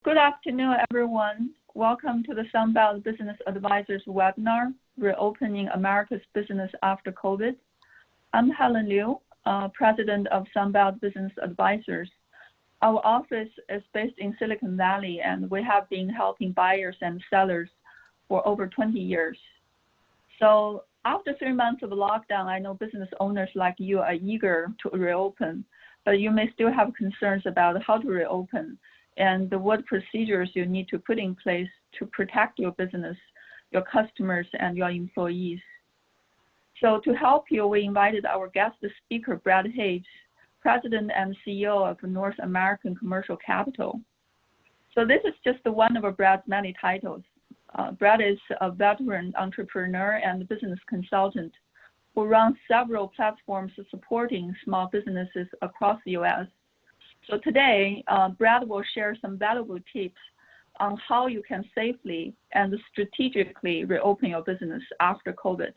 Good afternoon, everyone. Welcome to the Sunbelt Business Advisors webinar, Reopening America's Business After COVID. I'm Helen Liu, President of Sunbelt Business Advisors. Our office is based in Silicon Valley, and we have been helping buyers and sellers for over 20 years. So after 3 months of lockdown, I know business owners like you are eager to reopen, but you may still have concerns about how to reopen and what procedures you need to put in place to protect your business, your customers, and your employees. So to help you, we invited our guest speaker, Brad Hayes, President and CEO of North American Commercial Capital. So this is just one of Brad's many titles. Brad is a veteran entrepreneur and business consultant who runs several platforms supporting small businesses across the U.S. So today, Brad will share some valuable tips on how you can safely and strategically reopen your business after COVID.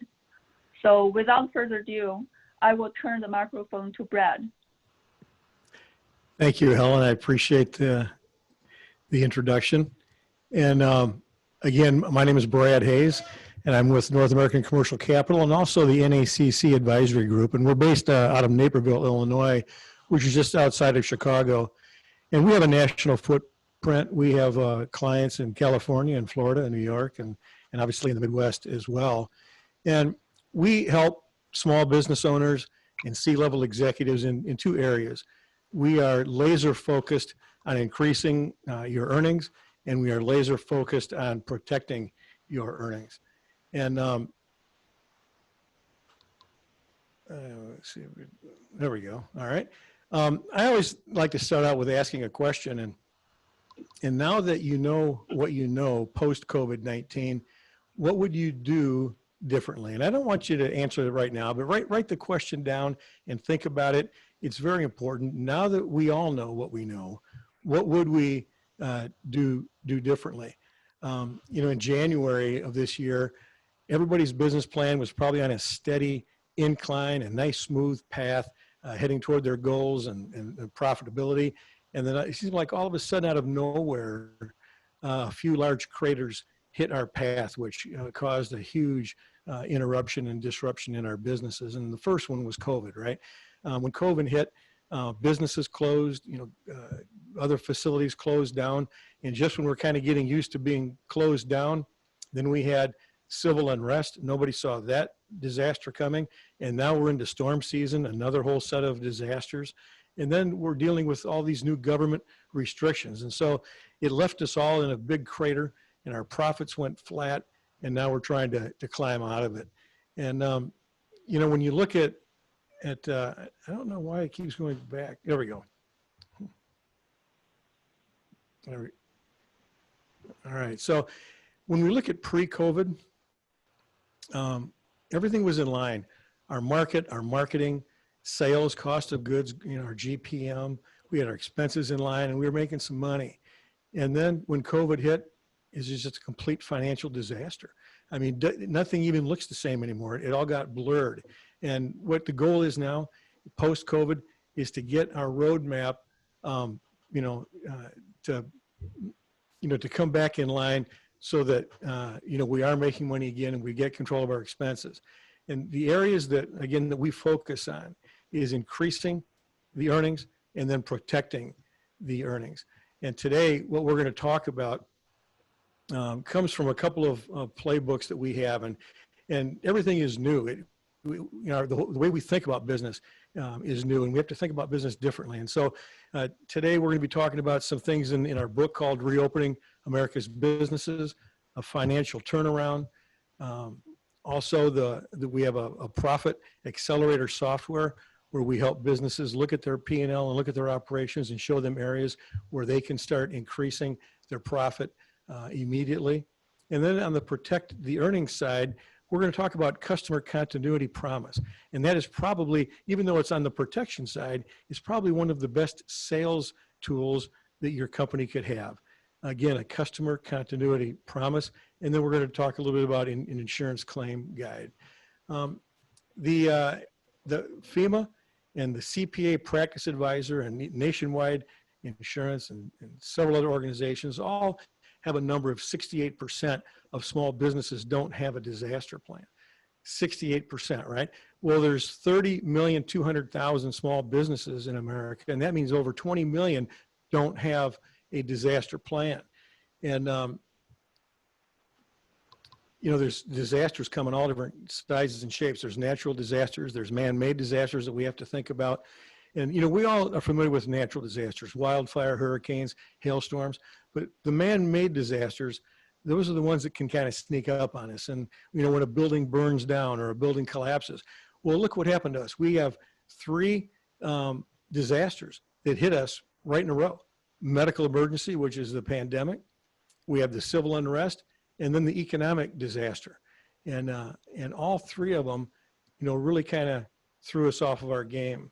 So without further ado, I will turn the microphone to Brad. Thank you, Helen. I appreciate the introduction. And again, my name is Brad Hayes, and I'm with North American Commercial Capital and also the NACC Advisory Group. And we're based out of Naperville, Illinois, which is just outside of Chicago. And we have a national footprint. We have clients in California and Florida and New York and obviously in the Midwest as well. And we help small business owners and C-level executives in two areas. We are laser focused on increasing your earnings, and we are laser focused on protecting your earnings. And let's see, there we go. All right. I always like to start out with asking a question, and now that you know what you know post-COVID-19, what would you do differently? And I don't want you to answer it right now, but write the question down and think about it. It's very important. Now that we all know what we know, what would we do differently? In January of this year, everybody's business plan was probably on a steady incline, a nice smooth path, heading toward their goals and profitability. And then it seems like all of a sudden out of nowhere, a few large craters hit our path, which caused a huge interruption and disruption in our businesses. And the first one was COVID, right? When COVID hit, businesses closed, other facilities closed down. And just when we're kind of getting used to being closed down, then we had civil unrest. Nobody saw that disaster coming. And now we're into storm season, another whole set of disasters. And then we're dealing with all these new government restrictions. And so it left us all in a big crater, and our profits went flat. And now we're trying to climb out of it. And, when you look at I don't know why it keeps going back. There we go. All right. So when we look at pre-COVID, everything was in line. Our market, our marketing, sales, cost of goods, our GPM, we had our expenses in line, and we were making some money. And then when COVID hit, it's just a complete financial disaster. I mean, nothing even looks the same anymore. It all got blurred. And what the goal is now, post-COVID, is to get our roadmap, to come back in line so that, we are making money again and we get control of our expenses. And the areas that we focus on is increasing the earnings and then protecting the earnings. And today, what we're going to talk about comes from a couple of playbooks that we have, and everything is new. The way we think about business is new, and we have to think about business differently. And so today we're going to be talking about some things in our book called Reopening America's Businesses, a financial turnaround. Also, we have a profit accelerator software where we help businesses look at their P&L and look at their operations and show them areas where they can start increasing their profit immediately. And then on the protect the earnings side, we're going to talk about customer continuity promise. And that is probably, even though it's on the protection side, is probably one of the best sales tools that your company could have. Again, a customer continuity promise. And then we're going to talk a little bit about an insurance claim guide. The FEMA and the CPA Practice Advisor and Nationwide insurance, and several other organizations all have a number of 68% of small businesses don't have a disaster plan. 68%, right? Well, there's 30,200,000 small businesses in America, and that means over 20 million don't have a disaster plan. And, you know, there's disasters come in all different sizes and shapes. There's natural disasters, there's man-made disasters that we have to think about. And, you know, we all are familiar with natural disasters, wildfire, hurricanes, hailstorms, but the man-made disasters, those are the ones that can kind of sneak up on us. And, you know, when a building burns down or a building collapses, well, look what happened to us. We have three disasters that hit us right in a row. Medical emergency, which is the pandemic. We have the civil unrest, and then the economic disaster. And all three of them, you know, really kind of threw us off of our game.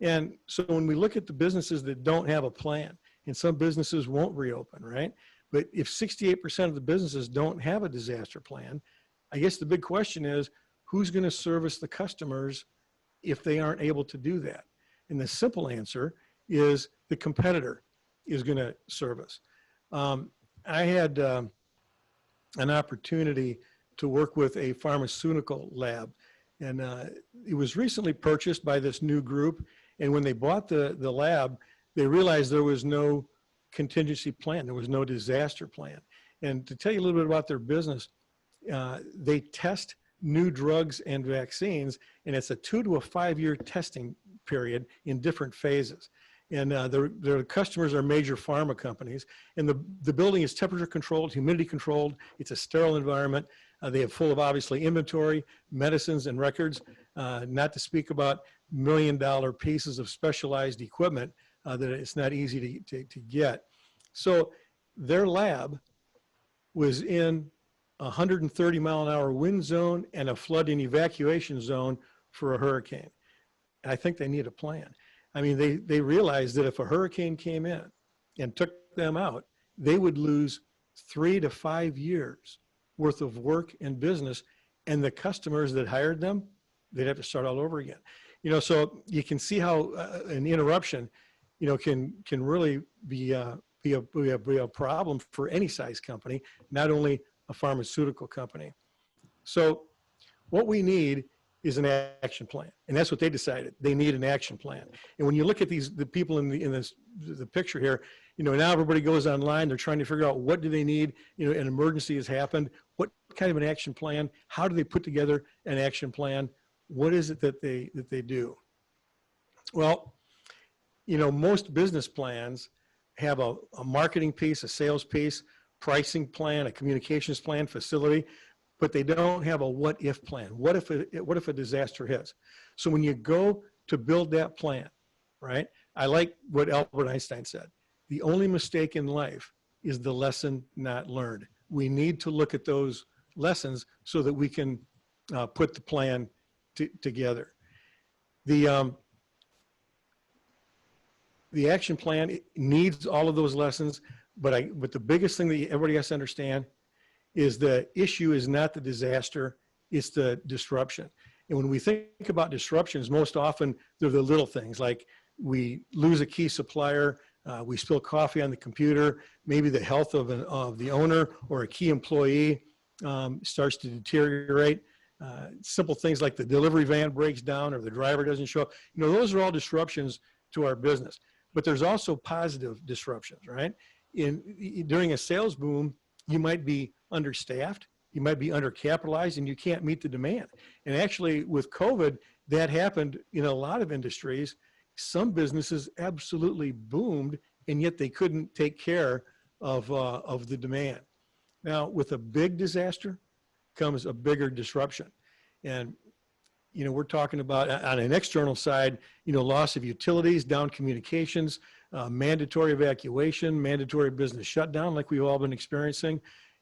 And so when we look at the businesses that don't have a plan, and some businesses won't reopen, right? But if 68% of the businesses don't have a disaster plan, I guess the big question is, who's going to service the customers if they aren't able to do that? And the simple answer is the competitor is going to service. I had an opportunity to work with a pharmaceutical lab, and it was recently purchased by this new group. And when they bought the lab, they realized there was no contingency plan. There was no disaster plan. And to tell you a little bit about their business, they test new drugs and vaccines, and it's a 2 to 5 year testing period in different phases. And their customers are major pharma companies. And the building is temperature controlled, humidity controlled. It's a sterile environment. They have full of, obviously, inventory, medicines, and records, not to speak about $1 million pieces of specialized equipment that it's not easy to get. So their lab was in a 130 mile an hour wind zone and a flood and evacuation zone for a hurricane. I think they need a plan. I mean, they realized that if a hurricane came in and took them out, they would lose 3 to 5 years worth of work and business, and the customers that hired them, they'd have to start all over again. You know, so you can see how an interruption, you know, can really be a problem for any size company, not only a pharmaceutical company. So what we need is an action plan, and that's what they decided. They need an action plan. And when you look at the people in the picture here, you know, now everybody goes online. They're trying to figure out what do they need. You know, an emergency has happened. What kind of an action plan? How do they put together an action plan? What is it that they do? Well, you know, most business plans have a marketing piece, a sales piece, pricing plan, a communications plan, facility, but they don't have a what if plan. What if a disaster hits? So when you go to build that plan, right? I like what Albert Einstein said. The only mistake in life is the lesson not learned. We need to look at those lessons so that we can put the plan together. The action plan needs all of those lessons, but the biggest thing that everybody has to understand is the issue is not the disaster, it's the disruption. And when we think about disruptions, most often they're the little things, like we lose a key supplier, we spill coffee on the computer, maybe the health of the owner or a key employee starts to deteriorate. Simple things like the delivery van breaks down or the driver doesn't show up. You know, those are all disruptions to our business. But there's also positive disruptions, right? During a sales boom, you might be understaffed, you might be undercapitalized, and you can't meet the demand. And actually, with COVID, that happened in a lot of industries. Some businesses absolutely boomed, and yet they couldn't take care of the demand. Now, with a big disaster comes a bigger disruption. And you know, we're talking about on an external side, you know, loss of utilities, down communications, mandatory evacuation, mandatory business shutdown, like we've all been experiencing.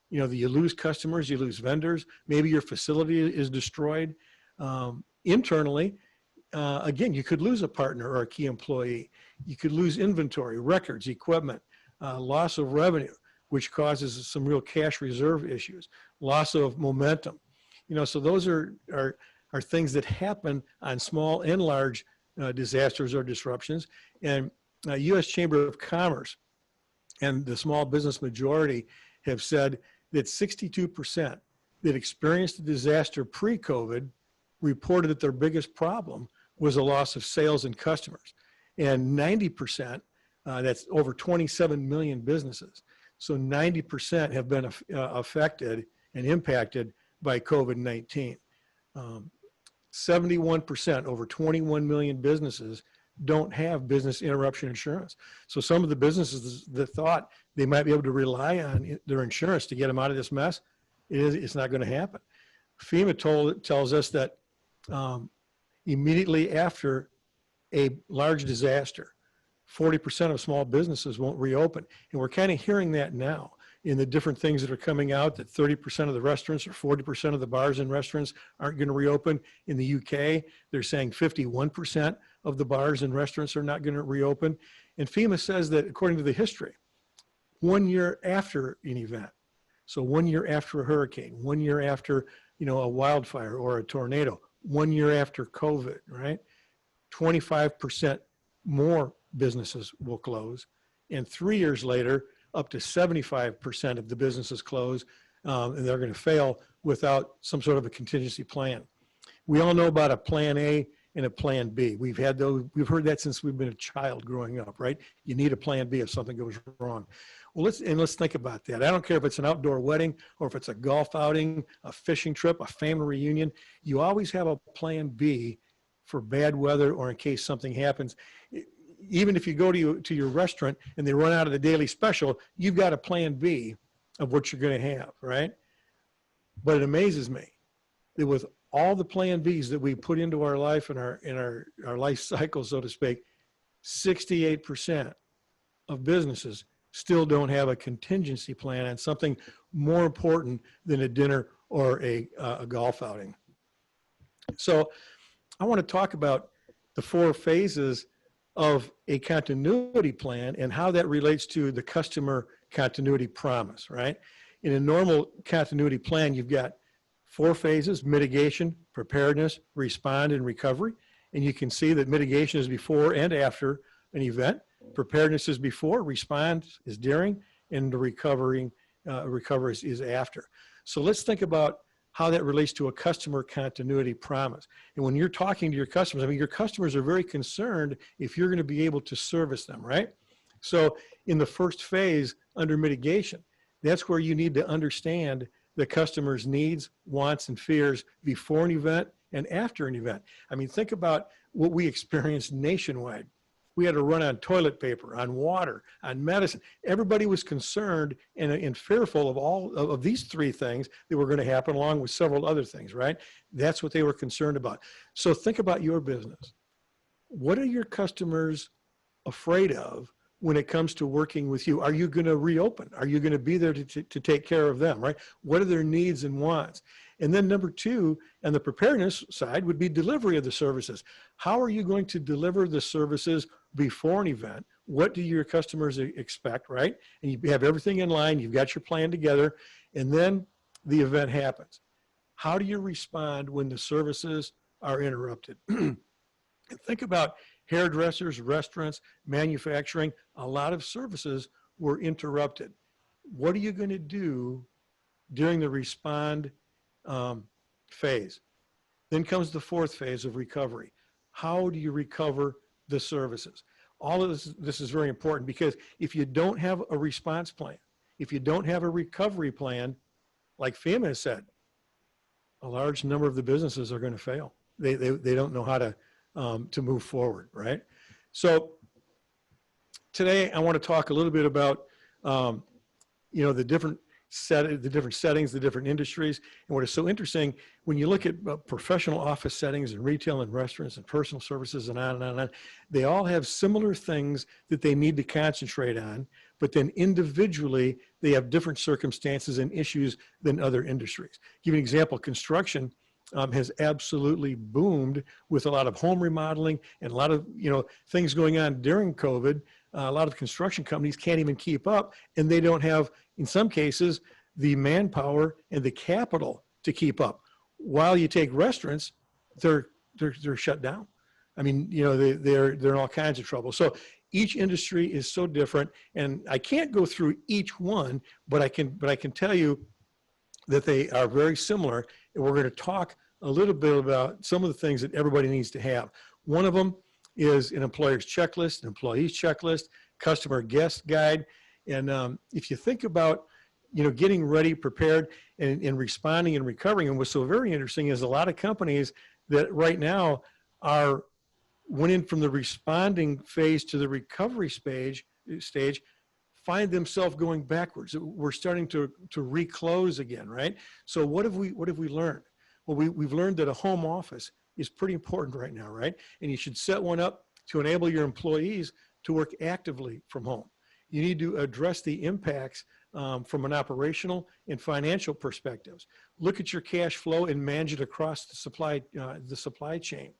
You know, you lose customers, you lose vendors, maybe your facility is destroyed. Internally, again, you could lose a partner or a key employee. You could lose inventory, records, equipment, loss of revenue, which causes some real cash reserve issues, loss of momentum. You know, so those are things that happen on small and large disasters or disruptions. And U.S. Chamber of Commerce and the small business majority have said that 62% that experienced a disaster pre-COVID reported that their biggest problem was a loss of sales and customers. And 90%, that's over 27 million businesses. So 90% have been affected and impacted by COVID-19. 71%, over 21 million businesses, don't have business interruption insurance. So some of the businesses that thought they might be able to rely on their insurance to get them out of this mess, it's not going to happen. FEMA tells us that immediately after a large disaster, 40% of small businesses won't reopen. And we're kind of hearing that now in the different things that are coming out, that 30% of the restaurants or 40% of the bars and restaurants aren't going to reopen. In the UK, they're saying 51% of the bars and restaurants are not going to reopen. And FEMA says that according to the history, 1 year after an event, so 1 year after a hurricane, 1 year after, a wildfire or a tornado, 1 year after COVID, right? 25% more businesses will close. And 3 years later, up to 75% of the businesses close, and they're going to fail without some sort of a contingency plan. We all know about a plan A and a plan B. We've heard that since we've been a child growing up, right? You need a plan B if something goes wrong. Well, let's think about that. I don't care if it's an outdoor wedding or if it's a golf outing, a fishing trip, a family reunion. You always have a plan B for bad weather or in case something happens. Even if you go to your restaurant and they run out of the daily special, you've got a plan B of what you're going to have, right? But it amazes me that with all the plan Bs that we put into our life and our life cycle, so to speak, 68% of businesses still don't have a contingency plan on something more important than a dinner or a golf outing. So I want to talk about the 4 phases of a continuity plan and how that relates to the customer continuity promise, right? In a normal continuity plan, you've got 4 phases: mitigation, preparedness, respond, and recovery. And you can see that mitigation is before and after an event. Preparedness is before, respond is during, and the recovery is after. So let's think about how that relates to a customer continuity promise. And when you're talking to your customers, I mean, your customers are very concerned if you're going to be able to service them, right? So in the first phase under mitigation, that's where you need to understand the customer's needs, wants, and fears before an event and after an event. I mean, think about what we experienced nationwide. We had to run on toilet paper, on water, on medicine. Everybody was concerned and fearful of all of these 3 things that were going to happen, along with several other things, right? That's what they were concerned about. So think about your business. What are your customers afraid of when it comes to working with you? Are you going to reopen? Are you going to be there to take care of them, right? What are their needs and wants? And then number 2, on the preparedness side, would be delivery of the services. How are you going to deliver the services before an event? What do your customers expect, right? And you have everything in line, you've got your plan together, and then the event happens. How do you respond when the services are interrupted? And think about hairdressers, restaurants, manufacturing. A lot of services were interrupted. What are you going to do during the respond phase? Then comes the 4th phase of recovery. How do you recover the services? All of this is very important, because if you don't have a response plan, if you don't have a recovery plan, like FEMA has said, a large number of the businesses are going to fail. They don't know how to move forward, right? So today I want to talk a little bit about the different settings, the different industries. And what is so interesting, when you look at professional office settings and retail and restaurants and personal services and on and on and on, they all have similar things that they need to concentrate on, but then individually they have different circumstances and issues than other industries. Give you an example: construction has absolutely boomed with a lot of home remodeling and a lot of things going on during COVID. A lot of construction companies can't even keep up, and they don't have, in some cases, the manpower and the capital to keep up. While you take restaurants, they're shut down. I mean, they're in all kinds of trouble. So Each industry is so different, and I can't go through each one, but I can tell you that they are very similar. And we're going to talk a little bit about some of the things that everybody needs to have. One of them is an employer's checklist, an employee's checklist, customer guest guide. And if you think about, getting ready, prepared, and responding and recovering, and what's so very interesting is a lot of companies that right now went in from the responding phase to the recovery stage find themselves going backwards. We're starting to reclose again, right? So what have we learned? Well, we've learned that a home office is pretty important right now, right? And you should set one up to enable your employees to work actively from home. You need to address the impacts from an operational and financial perspectives. Look at your cash flow and manage it across the supply chain.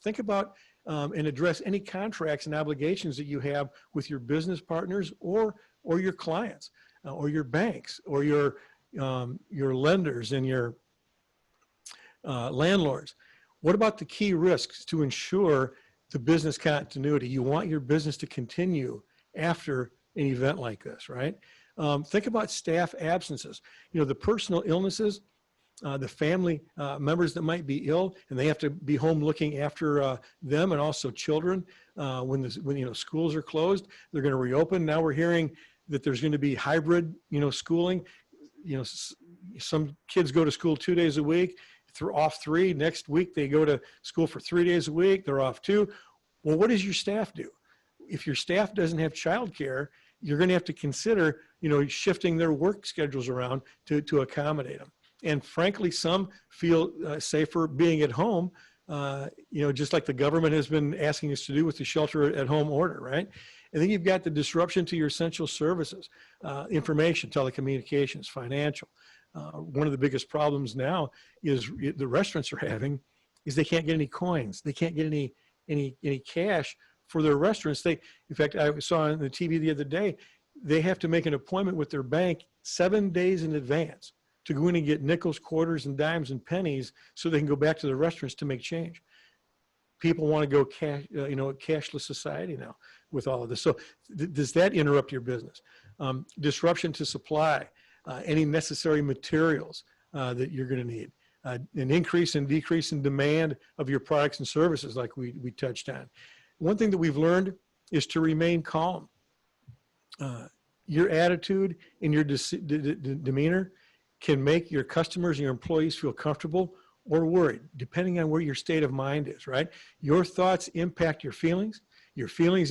Think about and address any contracts and obligations that you have with your business partners or your clients or your banks or your lenders and your landlords. What about the key risks to ensure the business continuity? You want your business to continue after an event like this, right? Think about staff absences. The personal illnesses, the family members that might be ill, and they have to be home looking after them, and also children. When schools are closed, they're going to reopen. Now we're hearing that there's going to be hybrid, schooling. Some kids go to school 2 days a week, they're off 3. Next week they go to school for 3 days a week, they're off 2. Well, what does your staff do? If your staff doesn't have childcare, you're going to have to consider, shifting their work schedules around to accommodate them. And frankly, some feel safer being at home, just like the government has been asking us to do with the shelter at home order, right? And then you've got the disruption to your essential services, information, telecommunications, financial. One of the biggest problems now is the restaurants are having is they can't get any coins. They can't get any cash for their restaurants. In fact, I saw on the TV the other day, they have to make an appointment with their bank 7 days in advance to go in and get nickels, quarters, and dimes and pennies so they can go back to the restaurants to make change. People want to go cashless society now with all of this. So does that interrupt your business? Disruption to supply, any necessary materials that you're going to need, an increase and decrease in demand of your products and services like we touched on. One thing that we've learned is to remain calm. Your attitude and your demeanor can make your customers and your employees feel comfortable or worried, depending on where your state of mind is, right? Your thoughts impact your feelings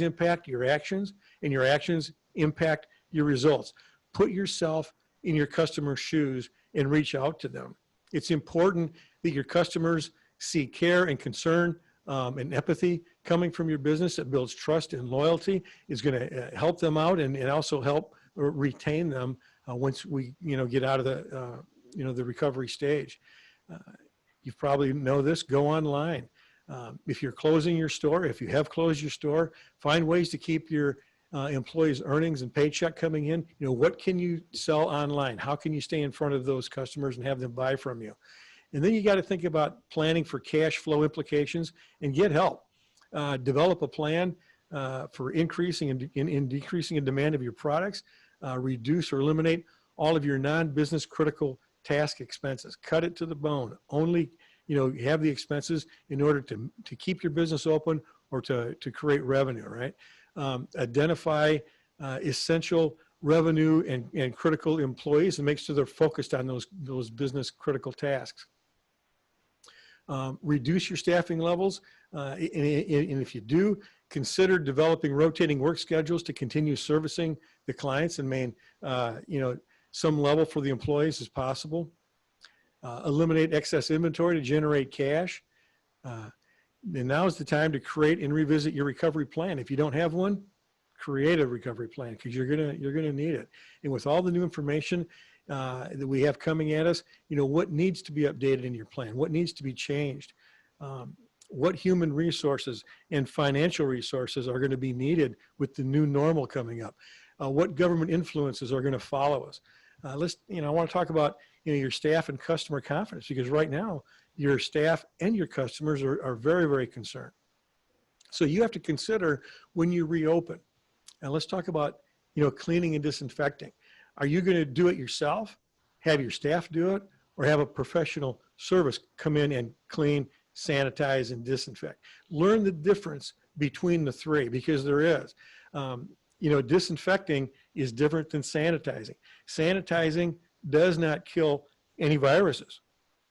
impact your actions, and your actions impact your results. Put yourself in your customer's shoes and reach out to them. It's important that your customers see care and concern and empathy coming from your business. That builds trust and loyalty, is going to help them out and also help retain them once we get out of the recovery stage. You probably know this, go online. If you're closing your store, if you have closed your store, find ways to keep your employees' earnings and paycheck coming in. What can you sell online? How can you stay in front of those customers and have them buy from you? And then you got to think about planning for cash flow implications and get help. Develop a plan for increasing and decreasing in demand of your products. Reduce or eliminate all of your non-business critical task expenses. Cut it to the bone. Only have the expenses in order to keep your business open or to create revenue, right? Identify essential revenue and critical employees and make sure they're focused on those business critical tasks. Reduce your staffing levels, and if you do, consider developing rotating work schedules to continue servicing the clients and maintain some level for the employees as possible. Eliminate excess inventory to generate cash. And now is the time to create and revisit your recovery plan. If you don't have one, create a recovery plan, because you're gonna need it. And with all the new information that we have coming at us, what needs to be updated in your plan, what needs to be changed, what human resources and financial resources are going to be needed with the new normal coming up, what government influences are going to follow us. I want to talk about your staff and customer confidence, because right now your staff and your customers are very, very concerned. So you have to consider when you reopen. And let's talk about, cleaning and disinfecting. Are you going to do it yourself, have your staff do it, or have a professional service come in and clean, sanitize, and disinfect? Learn the difference between the three, because there is. Disinfecting is different than sanitizing. Sanitizing does not kill any viruses.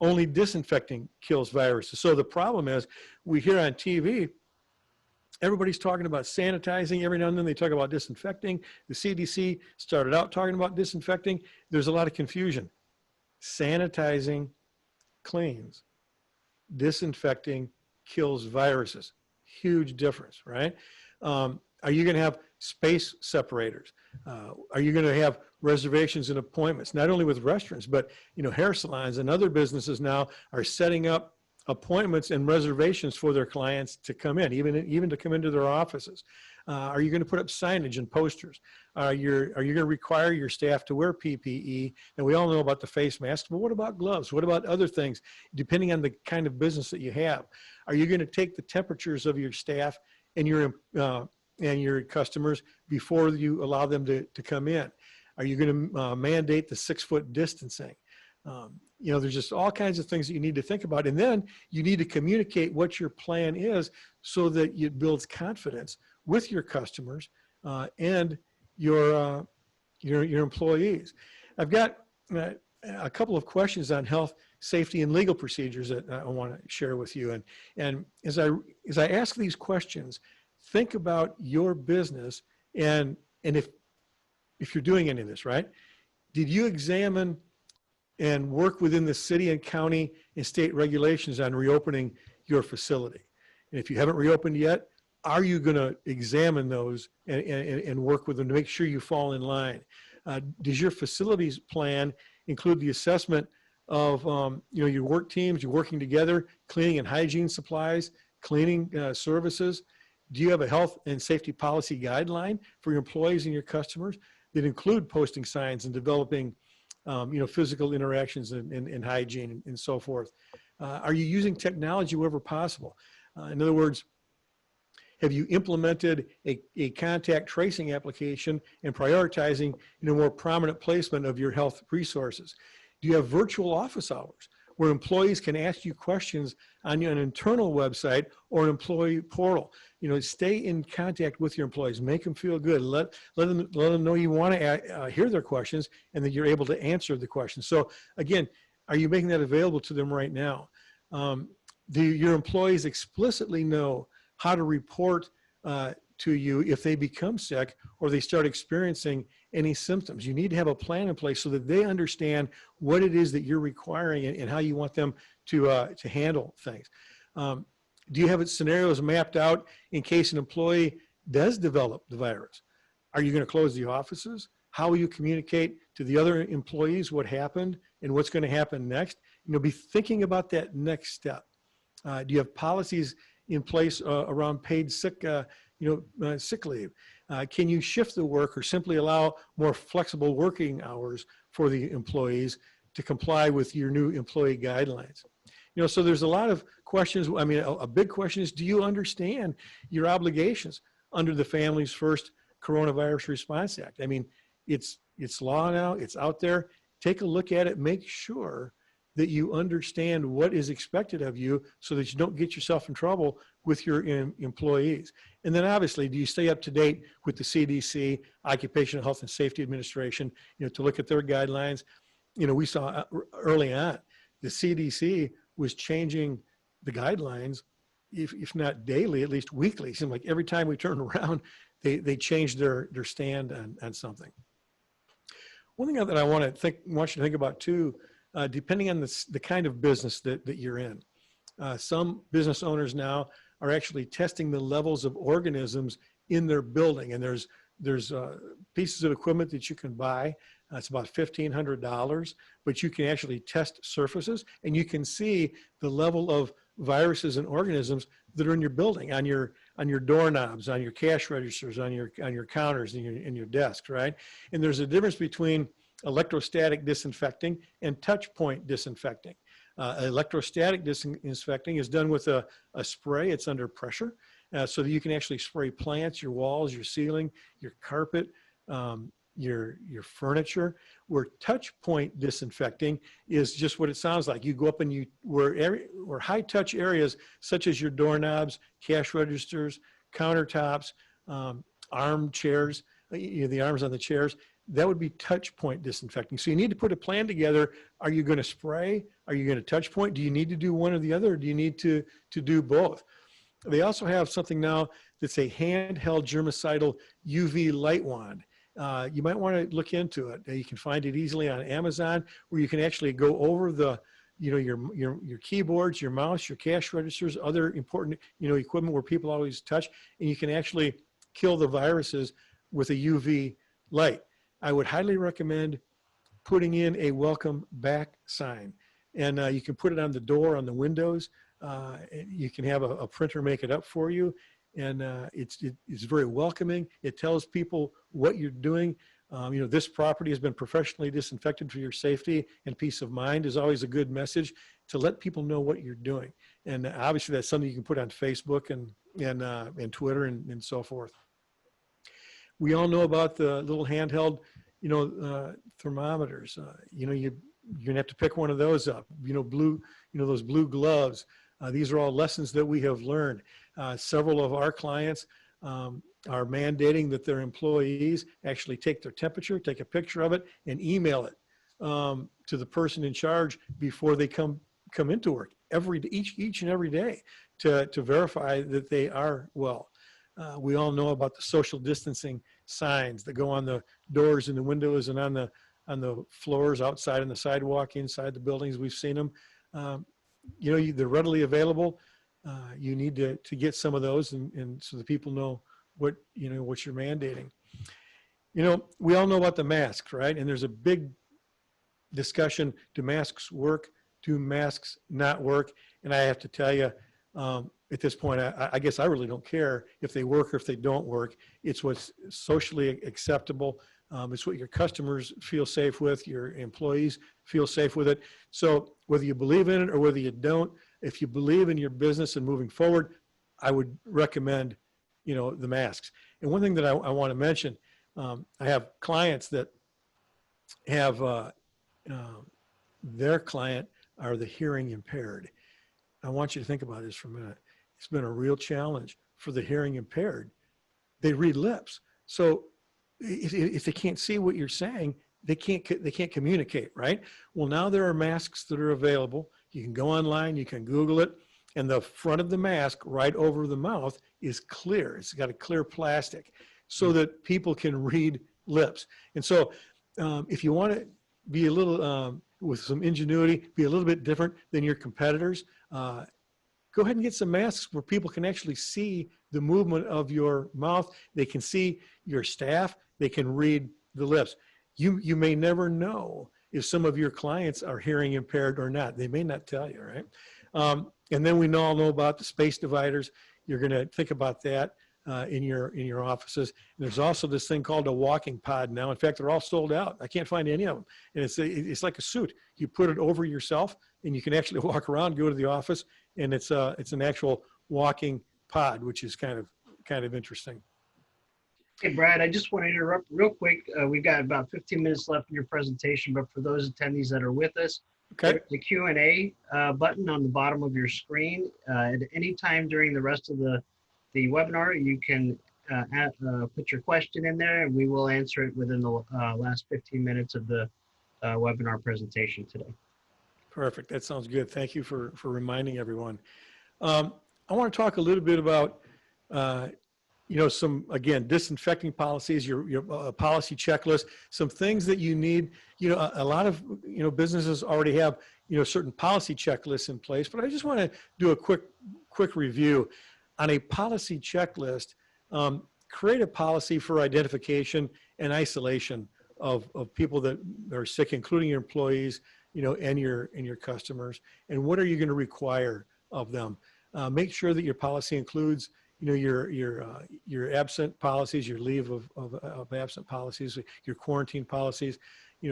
Only disinfecting kills viruses. So the problem is, we hear on TV, everybody's talking about sanitizing. Every now and then they talk about disinfecting. The CDC started out talking about disinfecting. There's a lot of confusion. Sanitizing cleans. Disinfecting kills viruses. Huge difference, right? Are you going to have space separators? Are you going to have reservations and appointments, not only with restaurants, but hair salons and other businesses now are setting up appointments and reservations for their clients to come in, even to come into their offices. Are you going to put up signage and posters? Are you going to require your staff to wear PPE? And we all know about the face masks, but what about gloves? What about other things, depending on the kind of business that you have? Are you going to take the temperatures of your staff and your customers before you allow them to come in? Are you going to mandate the 6-foot distancing? There's just all kinds of things that you need to think about. And then you need to communicate what your plan is so that it builds confidence with your customers and your employees. I've got a couple of questions on health, safety, and legal procedures that I want to share with you. And as I ask these questions, think about your business and if you're doing any of this, right? Did you examine and work within the city and county and state regulations on reopening your facility? And if you haven't reopened yet, are you going to examine those and work with them to make sure you fall in line? Does your facilities plan include the assessment of your work teams, you're working together, cleaning and hygiene supplies, cleaning services? Do you have a health and safety policy guideline for your employees and your customers that include posting signs and developing physical interactions and hygiene and so forth? Are you using technology wherever possible? In other words, have you implemented a contact tracing application and prioritizing more prominent placement of your health resources? Do you have virtual office hours where employees can ask you questions on an internal website or an employee portal? Stay in contact with your employees, make them feel good, let them know you want to hear their questions and that you're able to answer the questions. So again, are you making that available to them right now? Do your employees explicitly know how to report to you if they become sick or they start experiencing any symptoms? You need to have a plan in place so that they understand what it is that you're requiring and how you want them to handle things. Do you have scenarios mapped out in case an employee does develop the virus? Are you going to close the offices? How will you communicate to the other employees what happened and what's going to happen next? Be thinking about that next step. Do you have policies in place around paid sick leave? Can you shift the work or simply allow more flexible working hours for the employees to comply with your new employee guidelines? So there's a lot of questions. I mean, a big question is, do you understand your obligations under the Families First Coronavirus Response Act? I mean, it's law now, it's out there. Take a look at it, make sure that you understand what is expected of you so that you don't get yourself in trouble with your employees. And then obviously, do you stay up to date with the CDC, Occupational Health and Safety Administration, to look at their guidelines? We saw early on, the CDC was changing the guidelines, if not daily, at least weekly. It seemed like every time we turned around, they changed their stand on something. One thing that I want you to think about too, depending on the kind of business that you're in. Some business owners now are actually testing the levels of organisms in their building, and there's pieces of equipment that you can buy. It's about $1,500, but you can actually test surfaces and you can see the level of viruses and organisms that are in your building, on your doorknobs, on your cash registers, on your counters, and your desks, right? And there's a difference between electrostatic disinfecting and touch point disinfecting. Electrostatic disinfecting is done with a spray. It's under pressure. so that you can actually spray plants, your walls, your ceiling, your carpet, your furniture. Where touch point disinfecting is just what it sounds like. You go up and where high touch areas such as your doorknobs, cash registers, countertops, armchairs, the arms on the chairs, that would be touch point disinfecting. So you need to put a plan together. Are you going to spray? Are you going to touch point? Do you need to do one or the other? Or do you need to do both? They also have something now that's a handheld germicidal UV light wand. You might want to look into it. You can find it easily on Amazon, where you can actually go over the, your keyboards, your mouse, your cash registers, other important, equipment where people always touch, and you can actually kill the viruses with a UV light. I would highly recommend putting in a welcome back sign, and you can put it on the door, on the windows. You can have a printer make it up for you, and it's very welcoming. It tells people what you're doing. This property has been professionally disinfected for your safety and peace of mind is always a good message to let people know what you're doing. And obviously that's something you can put on Facebook and Twitter and so forth. We all know about the little handheld, thermometers. You're gonna have to pick one of those up. Those blue gloves. These are all lessons that we have learned. Several of our clients are mandating that their employees actually take their temperature, take a picture of it, and email it to the person in charge before they come into work each and every day to verify that they are well. We all know about the social distancing signs that go on the doors and the windows and on the floors outside on the sidewalk, inside the buildings. We've seen them. They're readily available. You need to get some of those and so that people know what you're mandating. We all know about the masks, right? And there's a big discussion. Do masks work? Do masks not work? And I have to tell you, at this point, I guess I really don't care if they work or if they don't work. It's what's socially acceptable. It's what your customers feel safe with, your employees feel safe with it. So whether you believe in it or whether you don't, if you believe in your business and moving forward, I would recommend, the masks. And one thing that I want to mention, I have clients that have their client are the hearing impaired. I want you to think about this for a minute. It's been a real challenge for the hearing impaired. They read lips. So if they can't see what you're saying, they can't communicate, right? Well, now there are masks that are available. You can go online, you can Google it, and the front of the mask right over the mouth is clear. It's got a clear plastic so that people can read lips. And so if you want to be a little, with some ingenuity, be a little bit different than your competitors, go ahead and get some masks where people can actually see the movement of your mouth. They can see your staff. They can read the lips. You may never know if some of your clients are hearing impaired or not. They may not tell you, right? And then we all know about the space dividers. You're going to think about that in your offices. And there's also this thing called a walking pod now. In fact, they're all sold out. I can't find any of them. And it's like a suit. You put it over yourself, and you can actually walk around, go to the office, and it's an actual walking pod, which is kind of interesting. Hey, Brad, I just want to interrupt real quick. We've got about 15 minutes left in your presentation, but for those attendees that are with us, okay, the Q&A button on the bottom of your screen. At any time during the rest of the webinar, you can put your question in there, and we will answer it within the last 15 minutes of the webinar presentation today. Perfect. That sounds good. Thank you for reminding everyone. I want to talk a little bit about some, again, disinfecting policies, your policy checklist, some things that you need. A lot of, businesses already have, certain policy checklists in place, but I just want to do a quick review on a policy checklist. Create a policy for identification and isolation of people that are sick, including your employees, and your customers. And what are you going to require of them? Make sure that your policy includes your absent policies, your leave of absent policies, your quarantine policies.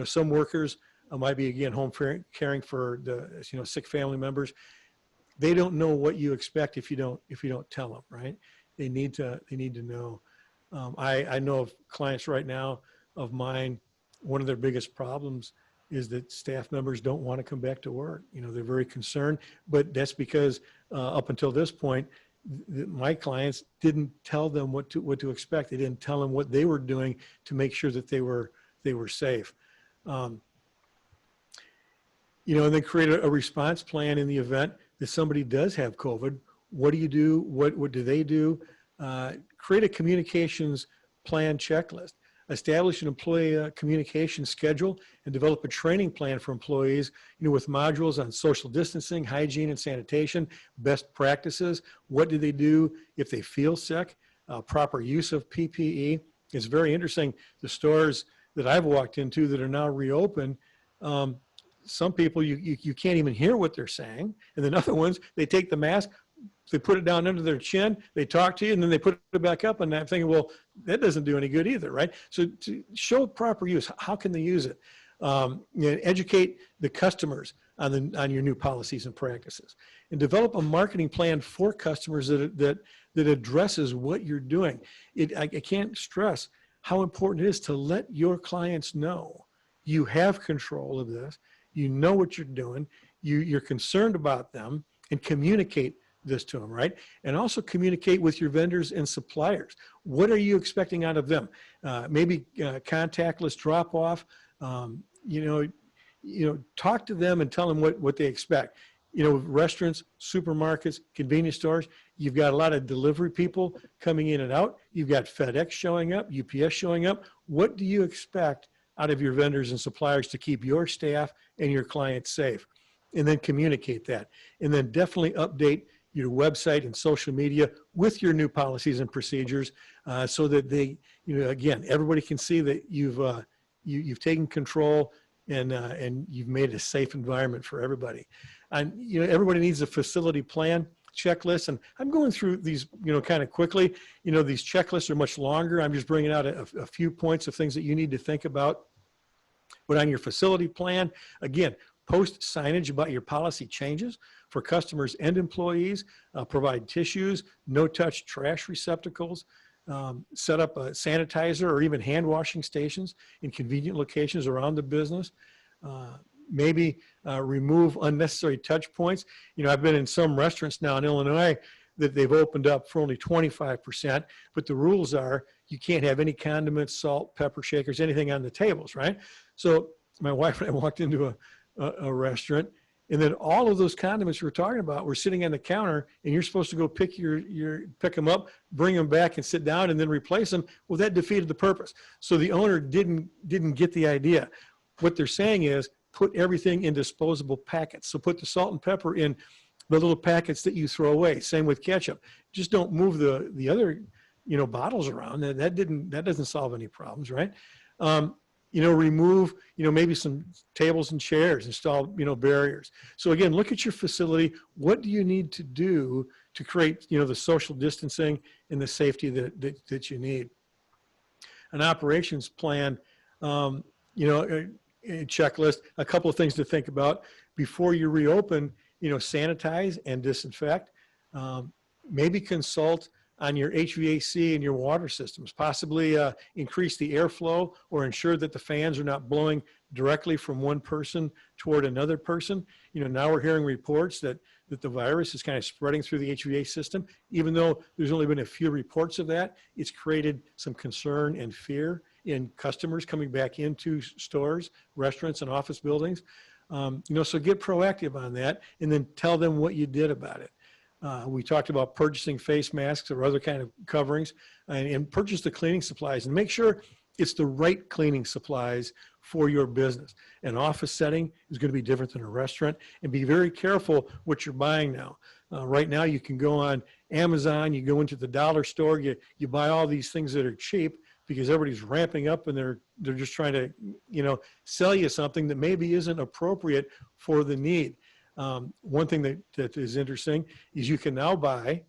Some workers might be, again, home caring for the sick family members. They don't know what you expect if you don't tell them, right? they need to know. I know of clients right now of mine, one of their biggest problems is that staff members don't want to come back to work. You know, they're very concerned, but that's because up until this point, my clients didn't tell them what to expect. They didn't tell them what they were doing to make sure that they were safe. You know, and then create a response plan in the event that somebody does have COVID. What do you do? What do they do? Create a communications plan checklist. Establish an employee communication schedule and develop a training plan for employees, you know, with modules on social distancing, hygiene and sanitation, best practices. What do they do if they feel sick? Proper use of PPE. It's very interesting. The stores that I've walked into that are now reopened, some people, you can't even hear what they're saying. And then other ones, they take the mask, they put it down under their chin, they talk to you, and then they put it back up, and I'm thinking, well, that doesn't do any good either, right? So to show proper use, how can they use it? You know, educate the customers on your new policies and practices, and develop a marketing plan for customers that addresses what you're doing. I can't stress how important it is to let your clients know you have control of this, you know what you're doing, you're concerned about them, and communicate this to them, right? And also communicate with your vendors and suppliers. What are you expecting out of them? Maybe contactless drop off. You know, talk to them and tell them what they expect. You know, restaurants, supermarkets, convenience stores, you've got a lot of delivery people coming in and out. You've got FedEx showing up, UPS showing up. What do you expect out of your vendors and suppliers to keep your staff and your clients safe? And then communicate that. And then definitely update your website and social media with your new policies and procedures, so that they, you know, again, everybody can see that you've taken control and you've made a safe environment for everybody. And you know, everybody needs a facility plan checklist. And I'm going through these, you know, kind of quickly. You know, these checklists are much longer. I'm just bringing out a few points of things that you need to think about. But on your facility plan, again, post signage about your policy changes for customers and employees, provide tissues, no-touch trash receptacles, set up a sanitizer or even hand washing stations in convenient locations around the business. Maybe remove unnecessary touch points. You know, I've been in some restaurants now in Illinois that they've opened up for only 25%, but the rules are you can't have any condiments, salt, pepper shakers, anything on the tables, right? So my wife and I walked into a restaurant, and then all of those condiments we're talking about were sitting on the counter, and you're supposed to go pick them up, bring them back and sit down and then replace them. Well, that defeated the purpose. So the owner didn't get the idea. What they're saying is put everything in disposable packets. So put the salt and pepper in the little packets that you throw away. Same with ketchup. Just don't move the other, you know, bottles around. That doesn't solve any problems, right? You know, remove, you know, maybe some tables and chairs, install, you know, barriers. So again, look at your facility. What do you need to do to create, you know, the social distancing and the safety that you need? An operations plan, you know, a checklist, a couple of things to think about before you reopen. You know, sanitize and disinfect. Maybe consult on your HVAC and your water systems, possibly increase the airflow or ensure that the fans are not blowing directly from one person toward another person. You know, now we're hearing reports that the virus is kind of spreading through the HVAC system. Even though there's only been a few reports of that, it's created some concern and fear in customers coming back into stores, restaurants, and office buildings. You know, so get proactive on that and then tell them what you did about it. We talked about purchasing face masks or other kind of coverings, and purchase the cleaning supplies and make sure it's the right cleaning supplies for your business. An office setting is going to be different than a restaurant, and be very careful what you're buying now. Right now you can go on Amazon, you go into the dollar store, you buy all these things that are cheap because everybody's ramping up and they're just trying to, you know, sell you something that maybe isn't appropriate for the need. One thing that is interesting is you can now buy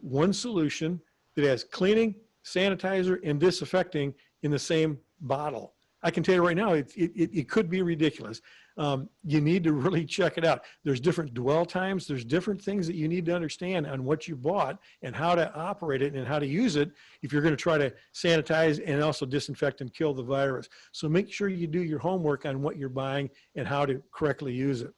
one solution that has cleaning, sanitizer, and disinfecting in the same bottle. I can tell you right now, it could be ridiculous. You need to really check it out. There's different dwell times. There's different things that you need to understand on what you bought and how to operate it and how to use it if you're going to try to sanitize and also disinfect and kill the virus. So make sure you do your homework on what you're buying and how to correctly use it.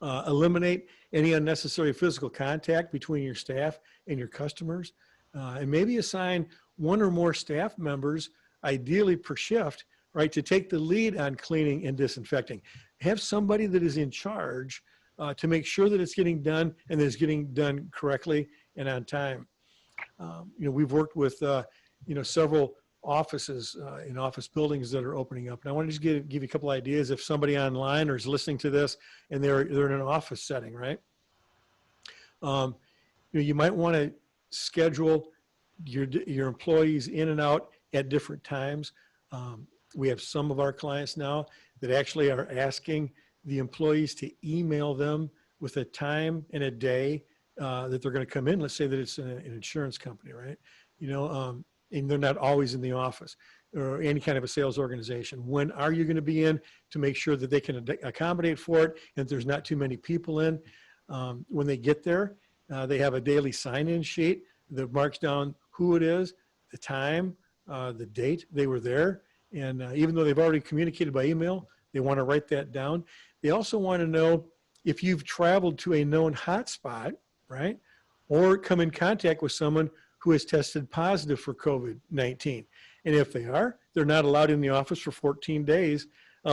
Eliminate any unnecessary physical contact between your staff and your customers. And maybe assign one or more staff members, ideally per shift, right, to take the lead on cleaning and disinfecting. Have somebody that is in charge to make sure that it's getting done and that it's getting done correctly and on time. We've worked with, several offices in office buildings that are opening up. And I want to just give you a couple ideas if somebody online or is listening to this and they're in an office setting, right? You might want to schedule your employees in and out at different times. We have some of our clients now that actually are asking the employees to email them with a time and a day that they're going to come in. Let's say that it's an insurance company, right? And they're not always in the office or any kind of a sales organization. When are you going to be in to make sure that they can accommodate for it and there's not too many people in? When they get there, they have a daily sign-in sheet that marks down who it is, the time, the date they were there. And even though they've already communicated by email, they want to write that down. They also want to know if you've traveled to a known hotspot, right? Or come in contact with someone who has tested positive for COVID-19. And if they are, they're not allowed in the office for 14 days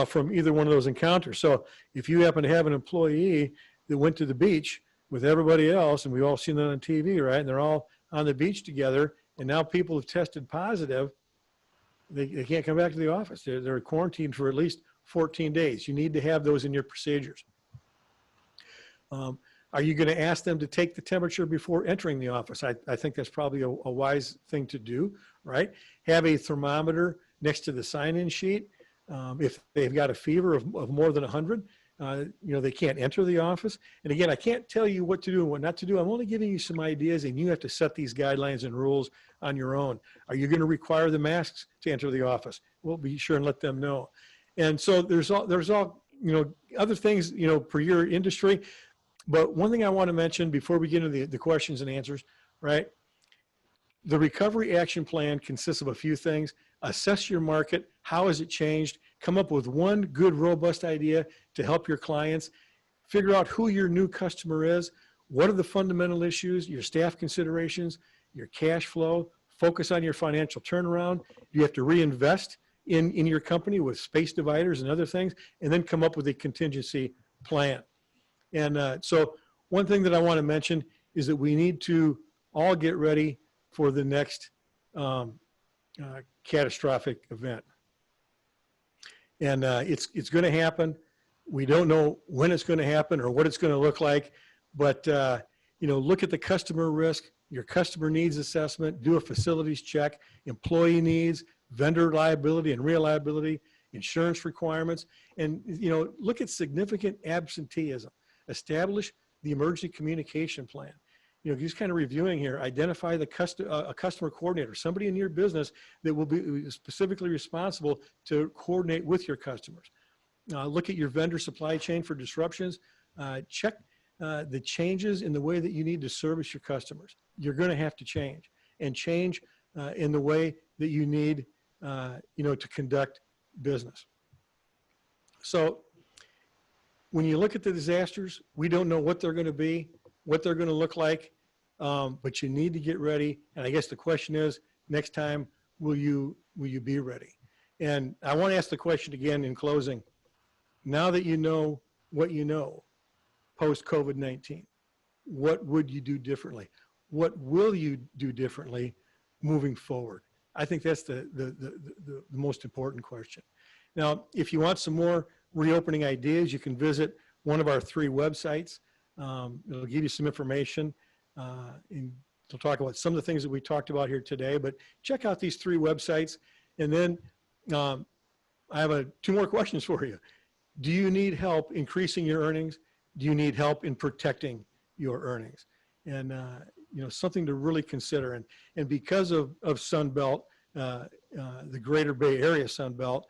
from either one of those encounters. So if you happen to have an employee that went to the beach with everybody else, and we've all seen that on TV, right? And they're all on the beach together, and now people have tested positive, they can't come back to the office. They're quarantined for at least 14 days. You need to have those in your procedures. Are you going to ask them to take the temperature before entering the office? I think that's probably a wise thing to do, right? Have a thermometer next to the sign-in sheet. If they've got a fever of more than 100, they can't enter the office. And again, I can't tell you what to do and what not to do. I'm only giving you some ideas, and you have to set these guidelines and rules on your own. Are you going to require the masks to enter the office? Well, be sure and let them know. And so there's all other things, per your industry. But one thing I want to mention before we get into the questions and answers, right? The recovery action plan consists of a few things. Assess your market. How has it changed? Come up with one good, robust idea to help your clients. Figure out who your new customer is. What are the fundamental issues, your staff considerations, your cash flow. Focus on your financial turnaround. You have to reinvest in your company with space dividers and other things, and then come up with a contingency plan. And so one thing that I want to mention is that we need to all get ready for the next catastrophic event. And it's going to happen. We don't know when it's going to happen or what it's going to look like, but look at the customer risk, your customer needs assessment, do a facilities check, employee needs, vendor liability and reliability, insurance requirements, and look at significant absenteeism. Establish the emergency communication plan. Just kind of reviewing here, identify a customer coordinator, somebody in your business that will be specifically responsible to coordinate with your customers. Look at your vendor supply chain for disruptions. Check the changes in the way that you need to service your customers. You're going to have to change, and change in the way that you need, to conduct business. So when you look at the disasters, we don't know what they're going to be, what they're going to look like, but you need to get ready. And I guess the question is, next time, will you be ready? And I want to ask the question again in closing. Now that you know what you know, post-COVID-19, what would you do differently? What will you do differently moving forward? I think that's the most important question. Now, if you want some more reopening ideas, you can visit one of our 3 websites. It'll give you some information, and it'll talk about some of the things that we talked about here today, but check out these 3 websites. And then I have 2 more questions for you. Do you need help increasing your earnings? Do you need help in protecting your earnings? And something to really consider. And because of Sunbelt, the greater Bay Area Sun Belt.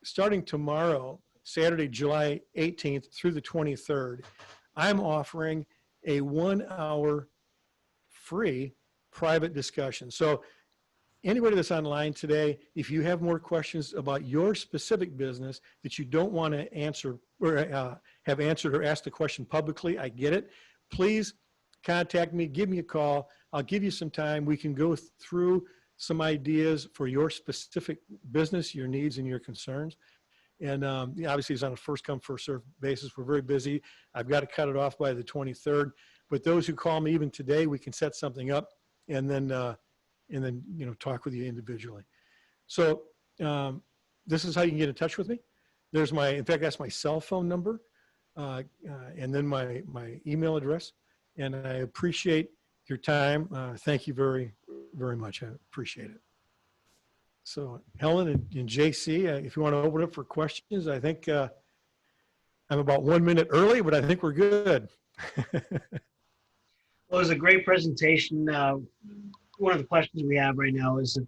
Starting tomorrow, Saturday, July 18th through the 23rd, I'm offering a 1-hour free private discussion. So anybody that's online today, if you have more questions about your specific business that you don't want to answer or have answered or asked a question publicly, I get it. Please contact me, give me a call. I'll give you some time. We can go through some ideas for your specific business, your needs and your concerns. And obviously it's on a first come, first served basis. We're very busy. I've got to cut it off by the 23rd, but those who call me even today, we can set something up and then talk with you individually. So this is how you can get in touch with me. There's in fact, that's my cell phone number and then my email address. And I appreciate your time. Thank you very, very much. I appreciate it. So Helen and JC, if you want to open up for questions, I think I'm about 1 minute early, but I think we're good. Well, it was a great presentation. One of the questions we have right now is if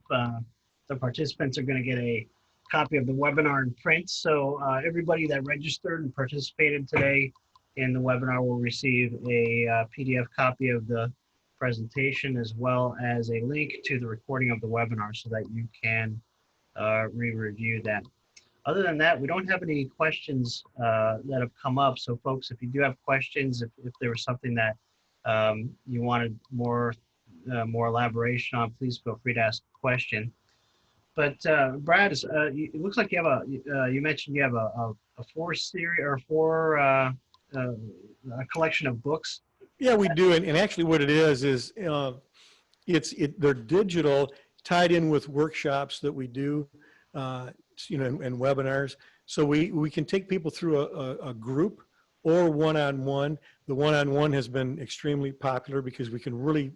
the participants are going to get a copy of the webinar in print. So everybody that registered and participated today in the webinar will receive a PDF copy of the presentation as well as a link to the recording of the webinar so that you can re-review that. Other than that, we don't have any questions that have come up. So folks, if you do have questions, if there was something that you wanted more elaboration on, please feel free to ask a question. But Brad, it looks like you have you mentioned you have a collection of books. Yeah, we do. And actually what it is they're digital, tied in with workshops that we do, and webinars. So we can take people through a group or one-on-one. The one-on-one has been extremely popular because we can really,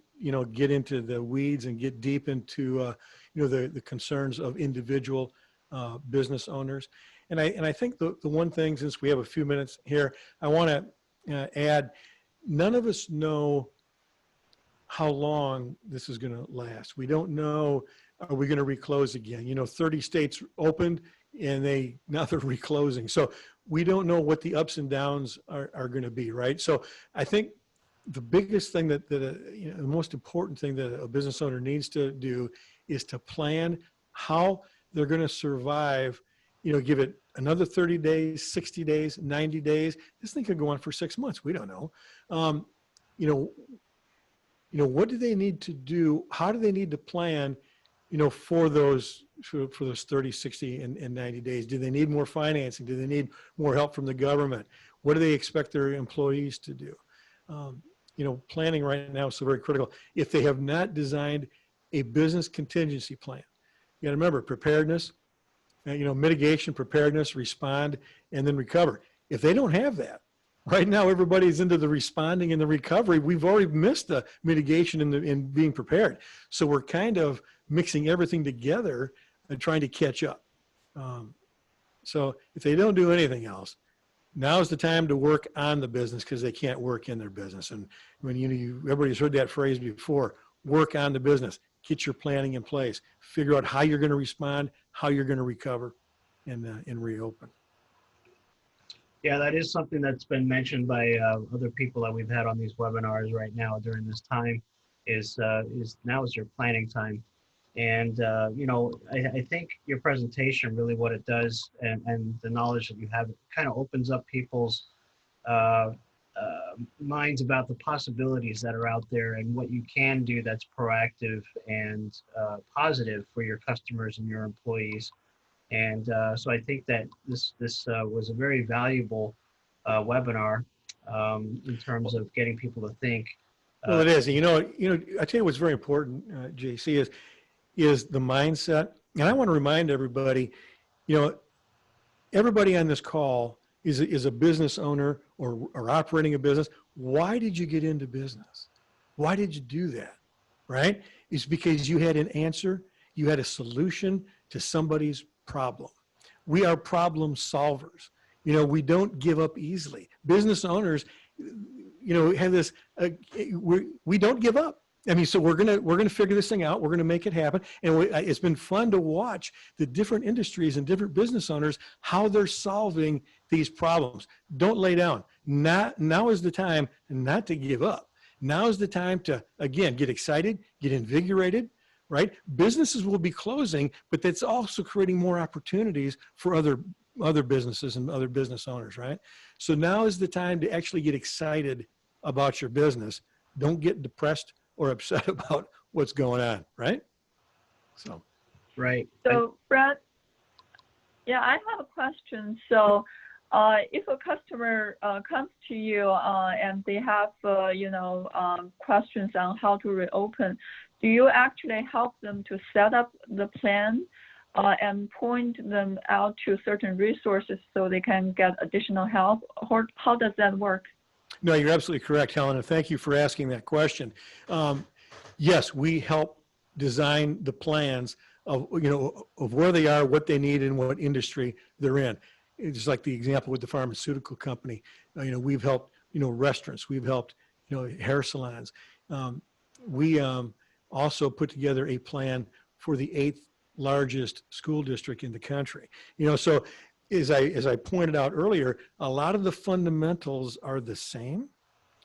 get into the weeds and get deep into, the concerns of individual business owners. And I think the one thing, since we have a few minutes here, I want to add, none of us know how long this is going to last. We don't know, are we going to reclose again? 30 states opened and now they're reclosing. So we don't know what the ups and downs are going to be, right? So I think the biggest thing the most important thing that a business owner needs to do is to plan how they're going to survive, give it another 30 days, 60 days, 90 days. This thing could go on for 6 months. We don't know. What do they need to do? How do they need to plan, for those 30, 60, and 90 days? Do they need more financing? Do they need more help from the government? What do they expect their employees to do? Planning right now is so very critical. If they have not designed a business contingency plan, you got to remember preparedness, mitigation, preparedness, respond, and then recover. If they don't have that, right now everybody's into the responding and the recovery. We've already missed the mitigation and being prepared. So we're kind of mixing everything together and trying to catch up. So if they don't do anything else, now's the time to work on the business because they can't work in their business. And when everybody's heard that phrase before, work on the business. Get your planning in place. Figure out how you're going to respond, how you're going to recover, and reopen. Yeah, that is something that's been mentioned by other people that we've had on these webinars right now during this time. Is now is your planning time, and I think your presentation really what it does, and the knowledge that you have, it kind of opens up people's minds about the possibilities that are out there and what you can do that's proactive and positive for your customers and your employees. And so I think that this was a very valuable webinar in terms of getting people to think. Well, it is. I tell you what's very important, JC, is the mindset. And I want to remind everybody, everybody on this call is a business owner or operating a business. Why did you get into business? Why did you do that? Right? It's because you had an answer. You had a solution to somebody's problem. We are problem solvers. We don't give up easily. Business owners, have this, we don't give up. I mean, so we're gonna figure this thing out. We're gonna make it happen, and it's been fun to watch the different industries and different business owners how they're solving these problems. Don't lay down. Now is the time not to give up. Now is the time to again get excited, get invigorated. Right? Businesses will be closing, but that's also creating more opportunities for other businesses and other business owners. Right? So now is the time to actually get excited about your business. Don't get depressed or upset about what's going on, right? So, Right. So, Brad, yeah, I have a question. So, if a customer comes to you and they have, questions on how to reopen, do you actually help them to set up the plan and point them out to certain resources so they can get additional help? Or how does that work? no, you're absolutely correct, Helen, and thank you for asking that question. Yes, we help design the plans of where they are, what they need, and what industry they're in. It's just like the example with the pharmaceutical company. We've helped restaurants, we've helped hair salons. We also put together a plan for the 8th largest school district in the country. So as I pointed out earlier, a lot of the fundamentals are the same,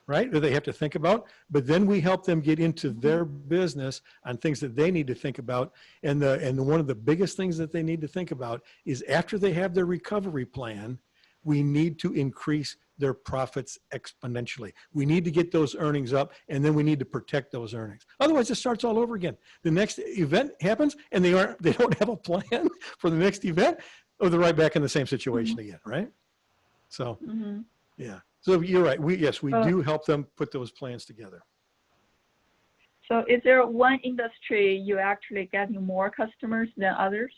right? That they have to think about, but then we help them get into their business on things that they need to think about. And one of the biggest things that they need to think about is after they have their recovery plan, we need to increase their profits exponentially. We need to get those earnings up, and then we need to protect those earnings. Otherwise, it starts all over again. The next event happens, and they don't have a plan for the next event, or they're right back in the same situation again, right? So, yeah. So you're right. We do help them put those plans together. So is there one industry you're actually getting more customers than others?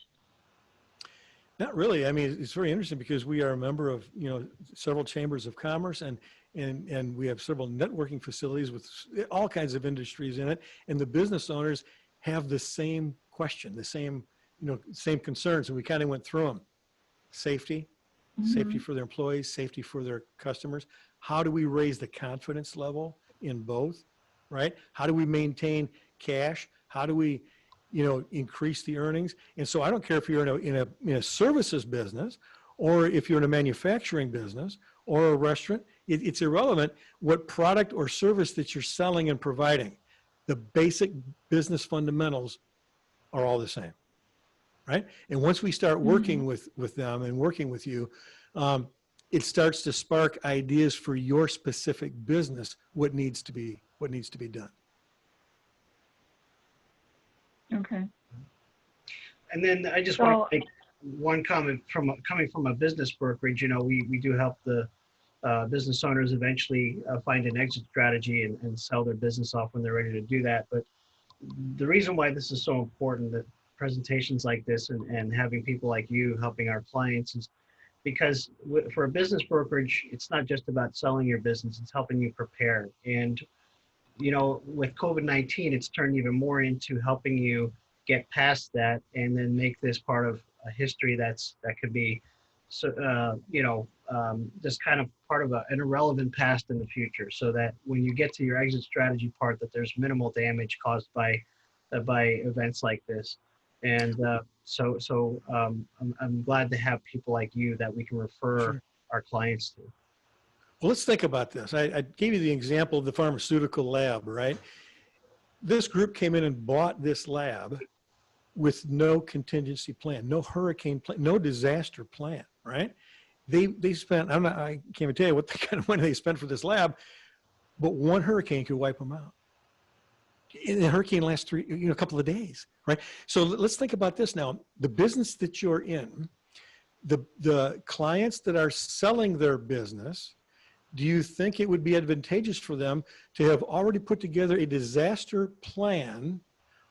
Not really. I mean, it's very interesting because we are a member of several chambers of commerce, and we have several networking facilities with all kinds of industries in it. And the business owners have the same question, the same concerns, and we kind of went through them. Safety for their employees, safety for their customers. How do we raise the confidence level in both, right? How do we maintain cash? How do we, increase the earnings? And so I don't care if you're in a services business, or if you're in a manufacturing business or a restaurant, it's irrelevant what product or service that you're selling and providing. The basic business fundamentals are all the same. Right? And once we start working with them and working with you, it starts to spark ideas for your specific business, what needs to be done. Okay. And then I just want to make one comment coming from a business brokerage. We do help the business owners eventually find an exit strategy and sell their business off when they're ready to do that. But the reason why this is so important, that presentations like this and having people like you helping our clients, is because for a business brokerage, it's not just about selling your business, it's helping you prepare. And with COVID-19, it's turned even more into helping you get past that and then make this part of a history that could be just kind of part of an irrelevant past in the future, so that when you get to your exit strategy part, that there's minimal damage caused by events like this. And I'm glad to have people like you that we can refer our clients to. Well, let's think about this. I gave you the example of the pharmaceutical lab, right? This group came in and bought this lab with no contingency plan, no hurricane plan, no disaster plan, right? They spent, I can't even tell you what the kind of money they spent for this lab, but one hurricane could wipe them out. And the hurricane lasts a couple of days, right? So let's think about this now. The business that you're in, the clients that are selling their business, do you think it would be advantageous for them to have already put together a disaster plan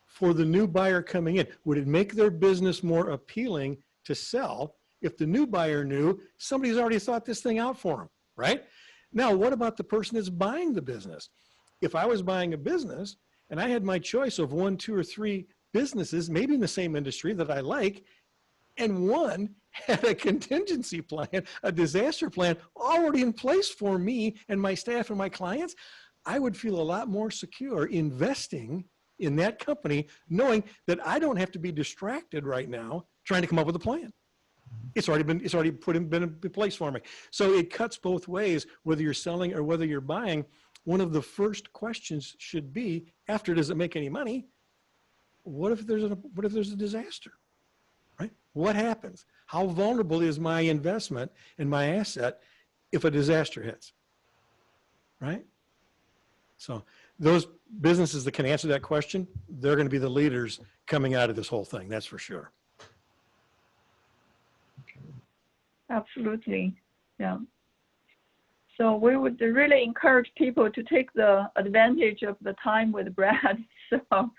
for the new buyer coming in? Would it make their business more appealing to sell if the new buyer knew somebody's already thought this thing out for them, right? Now, what about the person that's buying the business? If I was buying a business and I had my choice of 1, 2, or 3 businesses, maybe in the same industry that I like, and one had a contingency plan, a disaster plan already in place for me and my staff and my clients, I would feel a lot more secure investing in that company, knowing that I don't have to be distracted right now trying to come up with a plan. It's already been been in place for me. So it cuts both ways, whether you're selling or whether you're buying. One of the first questions should be, after does it make any money? What if there's a disaster, right? What happens? How vulnerable is my investment and my asset if a disaster hits, right? So those businesses that can answer that question, they're going to be the leaders coming out of this whole thing. That's for sure. Absolutely. Yeah. So we would really encourage people to take the advantage of the time with Brad. So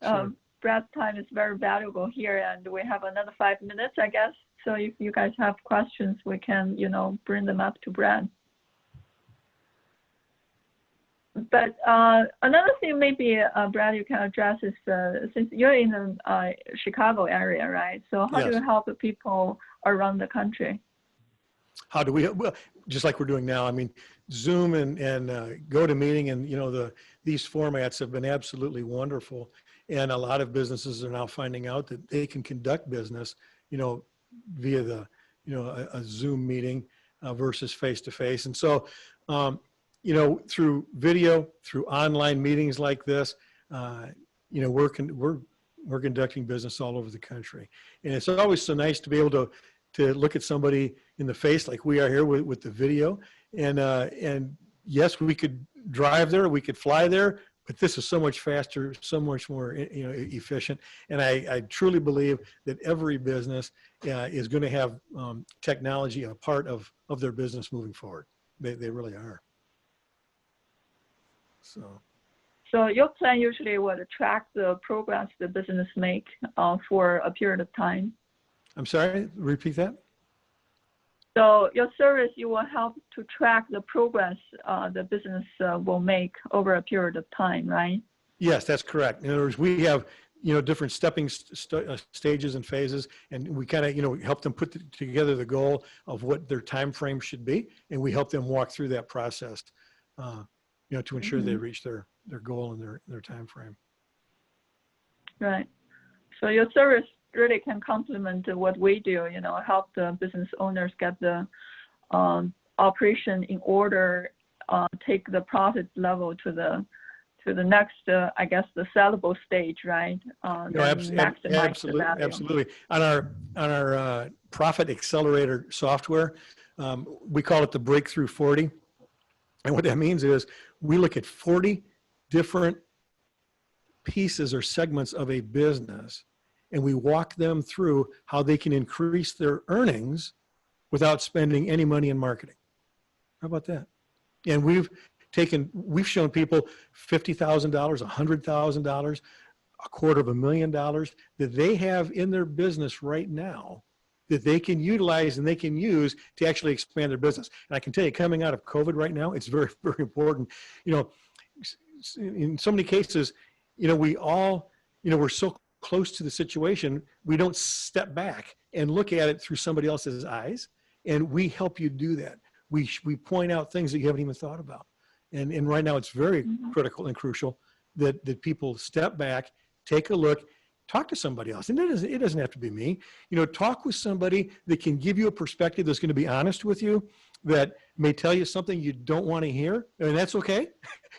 Sure. Brad's time is very valuable here, and we have another 5 minutes, I guess. So if you guys have questions, we can, bring them up to Brad. But another thing maybe, Brad, you can address is, since you're in the Chicago area, right? So how do Yes. you help the people around the country? How do we, well, just like we're doing now, I mean, Zoom and GoToMeeting and, these formats have been absolutely wonderful. And a lot of businesses are now finding out that they can conduct business, via the, a Zoom meeting versus face-to-face. And so, through video, through online meetings like this, we're conducting business all over the country. And it's always so nice to be able to look at somebody in the face like we are here with the video. And yes, we could drive there, we could fly there, but this is so much faster, so much more, efficient. And I truly believe that every business is going to have technology a part of their business moving forward. They really are. So your plan usually would track the progress the business make for a period of time. I'm sorry, repeat that. So your service, you will help to track the progress the business will make over a period of time, right? Yes, that's correct. In other words, we have, different stepping stages and phases, and we kind of, help them put together the goal of what their time frame should be, and we help them walk through that process, to ensure they reach their goal and their time frame. Right. So your service really can complement what we do, help the business owners get the operation in order, take the profit level to the next, I guess, the sellable stage, right? Absolutely. On our Profit Accelerator software, we call it the Breakthrough 40. And what that means is we look at 40 different pieces or segments of a business, and we walk them through how they can increase their earnings without spending any money in marketing. How about that? And we've shown people $50,000, $100,000, $250,000 that they have in their business right now that they can utilize and they can use to actually expand their business. And I can tell you, coming out of COVID right now, it's very, very important. In so many cases, we all, we're so close to the situation, we don't step back and look at it through somebody else's eyes. And we help you do that. We point out things that you haven't even thought about. And right now it's very critical and crucial that people step back, take a look, talk to somebody else. And it doesn't have to be me. Talk with somebody that can give you a perspective that's going to be honest with you, that may tell you something you don't want to hear, and that's okay.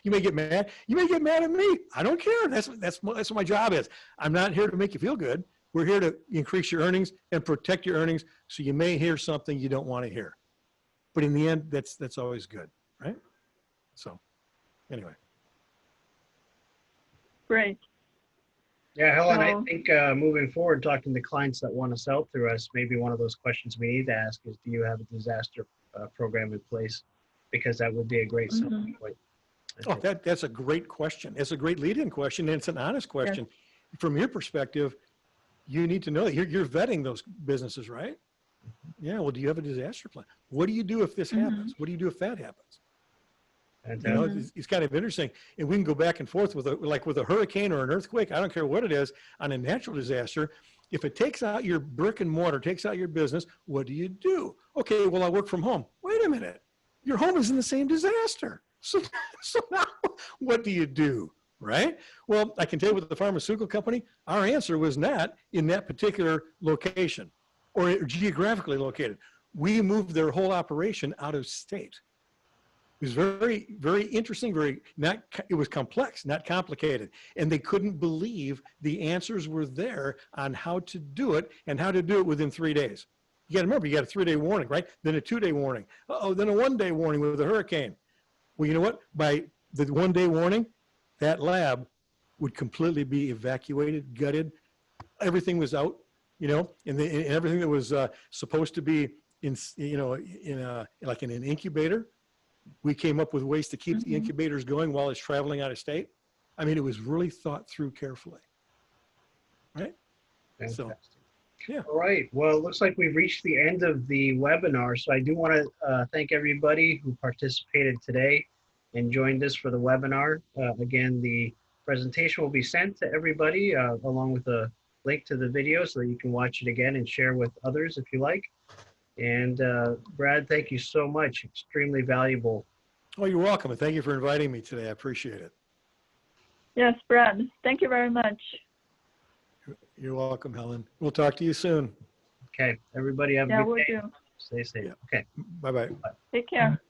You may get mad. You may get mad at me. I don't care. That's what my job is. I'm not here to make you feel good. We're here to increase your earnings and protect your earnings. So you may hear something you don't want to hear, but in the end, that's always good, right? So, anyway. Great. Yeah, Helen, I think moving forward, talking to clients that want to sell through us, maybe one of those questions we need to ask is, do you have a disaster program in place? Because that would be a great selling point. Oh, that's a great question. It's a great lead-in question, and it's an honest question. Yeah. From your perspective, you need to know that you're vetting those businesses, right? Yeah, well, do you have a disaster plan? What do you do if this happens? What do you do if that happens? And it's kind of interesting. And we can go back and forth with a hurricane or an earthquake. I don't care what it is. On a natural disaster, if it takes out your brick and mortar, takes out your business, what do you do? Okay, well, I work from home. Wait a minute. Your home is in the same disaster. So, so now what do you do, right? Well, I can tell you with the pharmaceutical company, our answer was not in that particular location or geographically located. We moved their whole operation out of state. It was very, very interesting, it was complex, not complicated. And they couldn't believe the answers were there on how to do it and how to do it within 3 days. You got to remember, you got a 3-day warning, right? Then a 2-day warning. Then a 1-day warning with a hurricane. Well, you know what? By the 1-day warning, that lab would completely be evacuated, gutted. Everything was out, and everything that was supposed to be in like in an incubator. We came up with ways to keep the incubators going while it's traveling out of state. I mean, it was really thought through carefully, right? Fantastic. So, yeah. All right. Well, it looks like we've reached the end of the webinar. So I do want to thank everybody who participated today and joined us for the webinar. Again, the presentation will be sent to everybody along with a link to the video so that you can watch it again and share with others if you like. And Brad, thank you so much. Extremely valuable. Oh, you're welcome. And thank you for inviting me today. I appreciate it. Yes, Brad. Thank you very much. You're welcome, Helen. We'll talk to you soon. Okay. Everybody have a good day. We'll do. Stay safe. Yeah. Okay. Bye-bye. Take care.